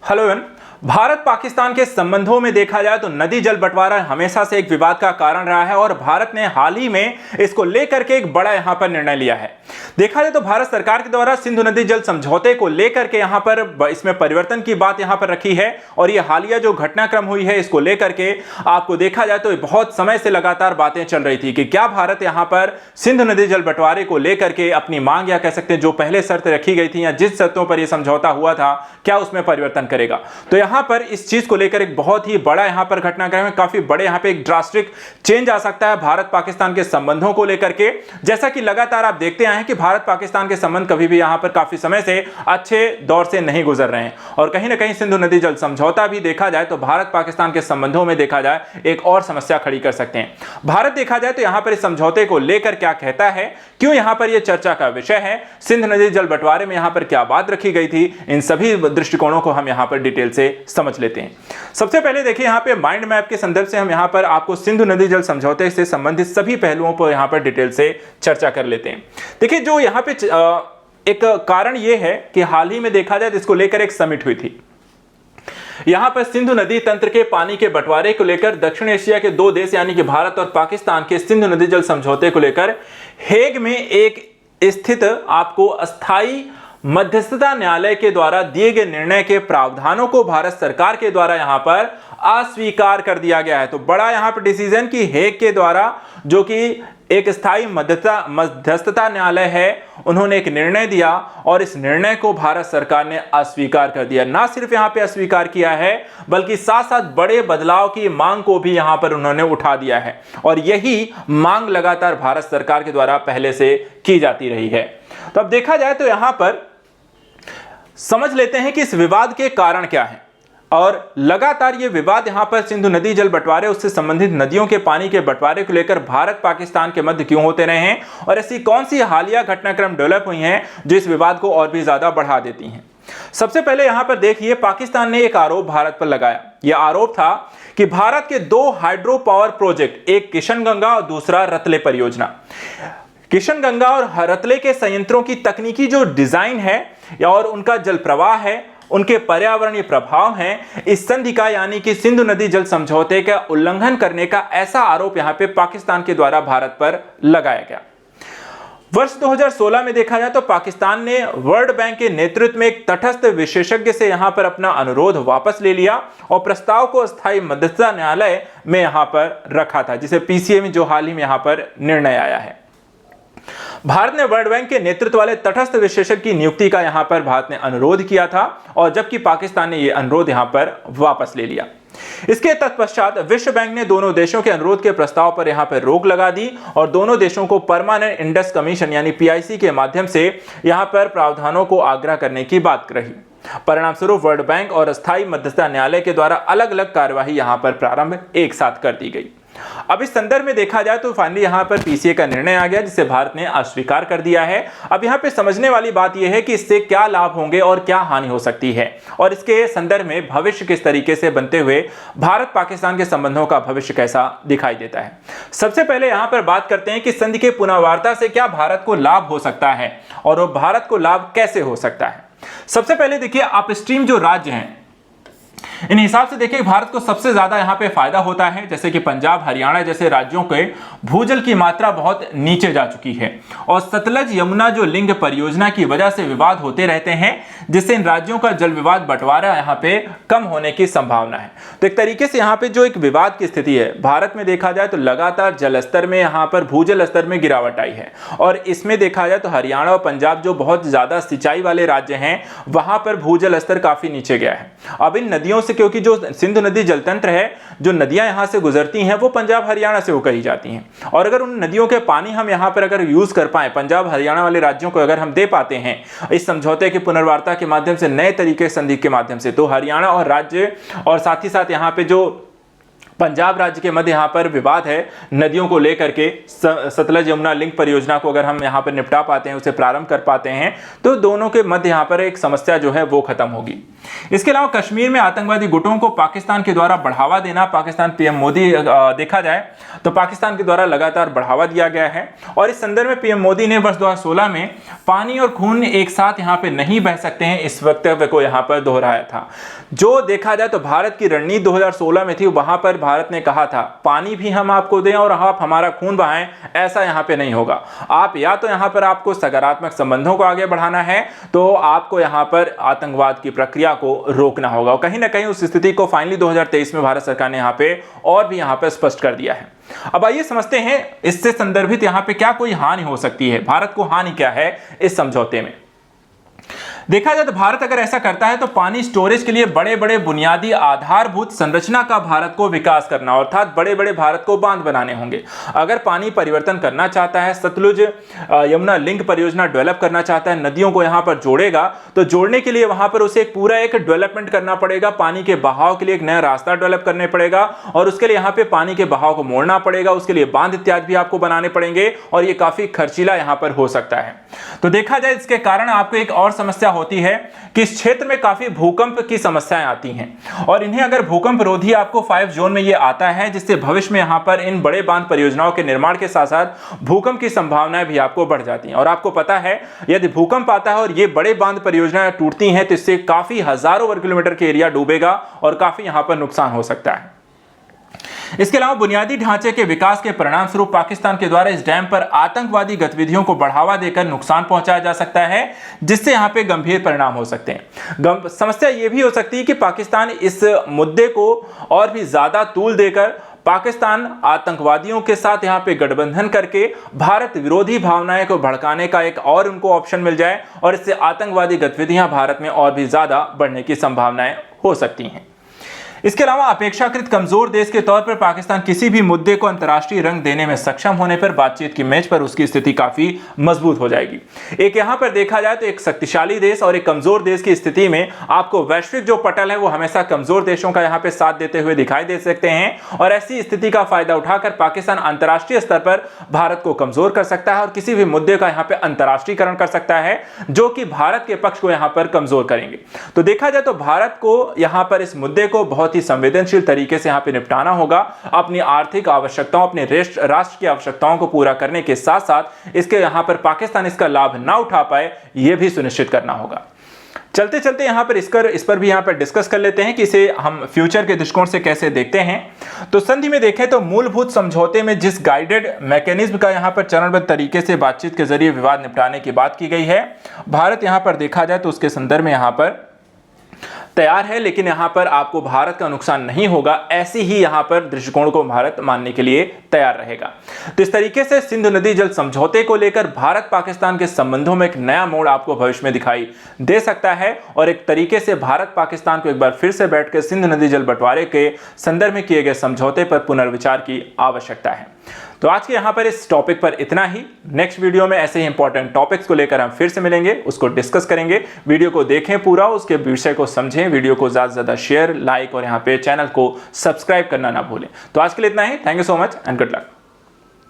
Hello everyone. Bharat Pakistan के संबंधों में देखा जाए तो नदी जल बंटवारा हमेशा से एक विवाद का कारण रहा है और भारत ने हाल ही में इसको लेकर के एक बड़ा यहां पर निर्णय लिया है। देखा जाए तो भारत सरकार के द्वारा सिंधु नदी जल समझौते को लेकर के यहां पर इसमें परिवर्तन की बात यहां पर रखी है और ये हालिया जो घटनाक्रम हुई है इसको लेकर के आपको देखा जाए तो बहुत समय से लगातार बातें चल रही थी कि क्या भारत यहां पर सिंधु नदी जल बंटवारे को लेकर के अपनी मांग या कह सकते हैं जो पहले शर्त रखी गई थी या जिस शर्तों पर यह समझौता हुआ था क्या उसमें परिवर्तन करेगा। तो यहां पर इस चीज को लेकर एक बहुत ही बड़ा यहां पर घटनाक्रम है, काफी बड़े यहां पे एक ड्रास्टिक चेंज आ सकता है भारत पाकिस्तान के संबंधों को लेकर के। जैसा कि लगातार आप देखते आए हैं कि भारत पाकिस्तान के संबंध कभी भी यहां पर काफी समय से अच्छे दौर से नहीं गुजर रहे हैं और कहीं ना कहीं सिंधु नदी जल समझौता भी देखा जाए तो भारत पाकिस्तान के संबंधों में देखा जाए एक और समस्या खड़ी कर सकते हैं। भारत देखा जाए तो यहां पर इस समझौते को लेकर क्या कहता है, क्यों यहां पर यह चर्चा का विषय है, सिंधु नदी जल बंटवारे में यहां पर क्या बात रखी गई थी, इन सभी दृष्टिकोणों को हम यहां पर डिटेल से समझ लेते हैं। सबसे पहले देखिए यहां पे माइंड मैप के संदर्भ से हम यहां पर आपको सिंधु नदी जल समझौते से संबंधित सभी पहलुओं पर यहां पर डिटेल से चर्चा कर लेते हैं। देखिए जो यहां पे एक कारण यह है कि हाल ही में देखा जाए तो इसको लेकर एक समिट हुई थी। यहां पर सिंधु नदी तंत्र के पानी के बंटवारे को लेकर दक्षिण एशिया के दो देश यानी कि भारत और पाकिस्तान के सिंधु नदी जल समझौते को लेकर हेग में एक स्थित आपको अस्थाई मध्यस्थता न्यायालय के द्वारा दिए गए निर्णय के प्रावधानों को भारत सरकार के द्वारा यहां पर अस्वीकार कर दिया गया है। तो बड़ा यहां पर डिसीजन कि हेग के द्वारा जो कि एक स्थायी मध्यस्थता न्यायालय है उन्होंने एक निर्णय दिया और इस निर्णय को भारत सरकार ने अस्वीकार कर दिया। ना सिर्फ यहां पे अस्वीकार किया है बल्कि साथ साथ बड़े बदलाव की मांग को भी यहां पर उन्होंने उठा दिया है और यही मांग लगातार भारत सरकार के द्वारा पहले से की जाती रही है। तो अब देखा जाए तो यहां पर समझ लेते हैं कि इस विवाद के कारण क्या है और लगातार ये विवाद यहां पर सिंधु नदी जल बंटवारे उससे संबंधित नदियों के पानी के बंटवारे को लेकर भारत पाकिस्तान के मध्य क्यों होते रहे हैं और ऐसी कौन सी हालिया घटनाक्रम डेवलप हुई हैं जो इस विवाद को और भी ज्यादा बढ़ा देती हैं। सबसे पहले यहां पर देखिए पाकिस्तान ने एक आरोप भारत पर लगाया। यह आरोप था कि भारत के दो हाइड्रो पावर प्रोजेक्ट, एक किशनगंगा और दूसरा रतले परियोजना, किशनगंगा और रतले के संयंत्रों की तकनीकी जो डिजाइन है और उनका जल प्रवाह है, उनके पर्यावरणीय प्रभाव हैं, इस संधि का यानी कि सिंधु नदी जल समझौते का उल्लंघन करने का ऐसा आरोप यहां पे पाकिस्तान के द्वारा भारत पर लगाया गया। वर्ष 2016 में देखा जाए तो पाकिस्तान ने वर्ल्ड बैंक के नेतृत्व में एक तटस्थ विशेषज्ञ से यहां पर अपना अनुरोध वापस ले लिया और प्रस्ताव को अस्थायी मध्यस्थता न्यायालय में यहां पर रखा था, जिसे पीसीए में जो हाल ही में यहां पर निर्णय आया है। भारत ने वर्ल्ड बैंक के नेतृत्व वाले तटस्थ विशेषज्ञ की नियुक्ति का यहां पर भारत ने अनुरोध किया था और जबकि पाकिस्तान ने यह अनुरोध यहां पर वापस ले लिया। इसके तत्पश्चात विश्व बैंक ने दोनों देशों के अनुरोध के प्रस्ताव पर यहां पर रोक लगा दी और दोनों देशों को परमानेंट इंडेक्स कमीशन यानी पीआईसी के माध्यम से यहां पर प्रावधानों को आग्रह करने की बात रही। परिणाम स्वरूप वर्ल्ड बैंक और अस्थायी मध्यस्थता न्यायालय के द्वारा अलग अलग कार्यवाही यहां पर प्रारंभ एक साथ कर दी गई। अब इस संदर्भ में देखा जाए तो फाइनली यहां पर पीसीए का निर्णय आ गया जिसे भारत ने अस्वीकार कर दिया है। अब यहां पे समझने वाली बात यह है कि इससे क्या लाभ होंगे और क्या हानि हो सकती है और इसके संदर्भ में भविष्य किस तरीके से बनते हुए भारत पाकिस्तान के संबंधों का भविष्य कैसा दिखाई देता है। सबसे पहले यहां पर बात करते हैं कि संधि के पुनर्वार्ता से क्या भारत को लाभ हो सकता है और भारत को लाभ कैसे हो सकता है। सबसे पहले देखिए अपस्ट्रीम जो राज्य हैं इन हिसाब से देखिए भारत को सबसे ज्यादा यहां पे फायदा होता है, जैसे कि पंजाब हरियाणा जैसे राज्यों के भूजल की मात्रा बहुत नीचे जा चुकी है और सतलज यमुना जो लिंक परियोजना की वजह से विवाद होते रहते हैं जिससे इन राज्यों का जल विवाद बंटवारा यहां पे कम होने की संभावना है। तो एक तरीके से यहां पे जो एक विवाद की स्थिति है भारत में देखा जाए तो लगातार जल स्तर में यहां पर भूजल स्तर में गिरावट आई है और इसमें देखा जाए तो हरियाणा और पंजाब जो बहुत ज्यादा सिंचाई वाले राज्य हैं वहां पर भूजल स्तर काफी नीचे गया है। अब इन नदियों से क्योंकि जो सिंधु नदी जलतंत्र है जो नदियां यहां से गुजरती हैं वो पंजाब हरियाणा से होकर ही जाती हैं और अगर उन नदियों के पानी हम यहां पर अगर यूज कर पाए पंजाब हरियाणा वाले राज्यों को अगर हम दे पाते हैं इस समझौते की पुनर्वार्ता के माध्यम से नए तरीके संधि के माध्यम से तो हरियाणा और राज्य और साथ ही साथ यहां पे जो पंजाब राज्य के मध्य यहां पर विवाद है नदियों को लेकर के सतलज यमुना लिंक परियोजना को अगर हम यहां पर निपटा पाते हैं उसे प्रारंभ कर पाते हैं तो दोनों के मध्य यहां पर एक समस्या जो है वो खत्म होगी। इसके अलावा कश्मीर में आतंकवादी गुटों को पाकिस्तान के द्वारा बढ़ावा देना, पाकिस्तान पीएम मोदी देखा जाए तो पाकिस्तान के द्वारा लगातार बढ़ावा दिया गया है। और इस संदर्भ में पीएम मोदी ने वर्ष 2016 में पानी और खून एक साथ यहाँ पे नहीं बह सकते हैं, इस वक्तव्य को यहाँ पर दोहराया था। जो देखा जाए तो भारत की रणनीति 2016 में थी, वहां पर भारत ने कहा था पानी भी हम आपको दें और आप हमारा खून बहाएं, ऐसा यहाँ पे नहीं होगा। आप या तो यहाँ पर आपको सकारात्मक संबंधों को आगे बढ़ाना है, तो आपको यहाँ पर आतंकवाद की प्रक्रिया को रोकना होगा। और कहीं ना कहीं उस स्थिति को फाइनली 2023 में भारत सरकार ने यहाँ पे और भी यहाँ पे स्पष्ट कर दिया है। अब आइए समझते हैं इससे संदर्भित यहाँ पे क्या कोई हानि हो सकती है, भारत को हानि क्या है इस समझौते में। देखा जाए तो भारत अगर ऐसा करता है तो पानी स्टोरेज के लिए बड़े बड़े बुनियादी आधारभूत संरचना का भारत को विकास करना, अर्थात बड़े बड़े भारत को बांध बनाने होंगे। अगर पानी परिवर्तन करना चाहता है, सतलुज यमुना लिंक परियोजना डेवलप करना चाहता है, नदियों को यहां पर जोड़ेगा, तो जोड़ने के लिए वहां पर उसे पूरा एक डेवलपमेंट करना पड़ेगा। पानी के बहाव के लिए एक नया रास्ता डेवलप करने पड़ेगा और उसके लिए यहाँ पे पानी के बहाव को मोड़ना पड़ेगा, उसके लिए बांध इत्यादि भी आपको बनाने पड़ेंगे और ये काफी खर्चीला यहाँ पर हो सकता है। तो देखा जाए इसके कारण आपको एक और समस्या होती है कि इस क्षेत्र में काफी भूकंप की समस्याएं आती हैं और इन्हें अगर भूकंप रोधी आपको 5 जोन में ये आता है, जिससे भविष्य में यहां पर इन बड़े बांध परियोजनाओं के निर्माण के साथ साथ भूकंप की संभावनाएं भी आपको बढ़ जाती हैं। और आपको पता है यदि भूकंप आता है और ये बड़े बांध परियोजनाएं टूटती हैं तो इससे काफी हजारों वर्ग किलोमीटर के एरिया डूबेगा और काफी यहां पर नुकसान हो सकता है। इसके अलावा बुनियादी ढांचे के विकास के परिणाम स्वरूप पाकिस्तान के द्वारा इस डैम पर आतंकवादी गतिविधियों को बढ़ावा देकर नुकसान पहुंचाया जा सकता है, जिससे यहां पे गंभीर परिणाम हो सकते हैं। समस्या यह भी हो सकती है कि पाकिस्तान इस मुद्दे को और भी ज्यादा तूल देकर पाकिस्तान आतंकवादियों के साथ यहां पे गठबंधन करके भारत विरोधी भावनाएं को भड़काने का एक और उनको ऑप्शन मिल जाए और इससे आतंकवादी गतिविधियां भारत में और भी ज्यादा बढ़ने की संभावनाएं हो सकती हैं। इसके अलावा अपेक्षाकृत कमजोर देश के तौर पर पाकिस्तान किसी भी मुद्दे को अंतर्राष्ट्रीय रंग देने में सक्षम होने पर बातचीत की मेज पर उसकी स्थिति काफी मजबूत हो जाएगी। एक यहां पर देखा जाए तो एक शक्तिशाली देश और एक कमजोर देश की स्थिति में आपको वैश्विक जो पटल है वो हमेशा कमजोर देशों का यहां पर साथ देते हुए दिखाई दे सकते हैं और ऐसी स्थिति का फायदा उठाकर पाकिस्तान अंतर्राष्ट्रीय स्तर पर भारत को कमजोर कर सकता है और किसी भी मुद्दे का यहां पर अंतर्राष्ट्रीयकरण कर सकता है, जो कि भारत के पक्ष को यहां पर कमजोर करेंगे। तो देखा जाए तो भारत को यहां पर इस मुद्दे को बहुत ही संवेदनशील तरीके से यहां पे निपटाना होगा। अपनी आर्थिक आवश्यकताओं, अपने राष्ट्र की आवश्यकताओं को पूरा करने के साथ साथ इसके यहां पर पाकिस्तान इसका लाभ ना उठा पाए, यह भी सुनिश्चित करना होगा। चलते चलते यहां पर इस पर भी यहां पर डिस्कस कर लेते हैं कि इसे हम फ्यूचर के दृष्टिकोण से कैसे देखते हैं। तो संधि में देखें तो मूलभूत समझौते में जिस गाइडेड मैकेनिज्म का यहां पर चरणबद्ध तरीके से बातचीत के जरिए विवाद निपटाने की बात की गई है, भारत यहां पर देखा जाए तो उसके संदर्भ में यहां पर तैयार है, लेकिन यहां पर आपको भारत का नुकसान नहीं होगा, ऐसी ही यहां पर दृष्टिकोण को भारत मानने के लिए तैयार रहेगा। तो इस तरीके से सिंधु नदी जल समझौते को लेकर भारत पाकिस्तान के संबंधों में एक नया मोड़ आपको भविष्य में दिखाई दे सकता है और एक तरीके से भारत पाकिस्तान को एक बार फिर से बैठकर सिंधु नदी जल बंटवारे के संदर्भ में किए गए समझौते पर पुनर्विचार की आवश्यकता है। तो आज के यहां पर इस टॉपिक पर इतना ही। नेक्स्ट वीडियो में ऐसे ही इंपॉर्टेंट टॉपिक्स को लेकर हम फिर से मिलेंगे, उसको डिस्कस करेंगे। वीडियो को देखें पूरा, उसके विषय को समझें, वीडियो को ज्यादा से ज्यादा शेयर, लाइक और यहां पे चैनल को सब्सक्राइब करना ना भूलें। तो आज के लिए इतना ही। Thank you so much and good luck.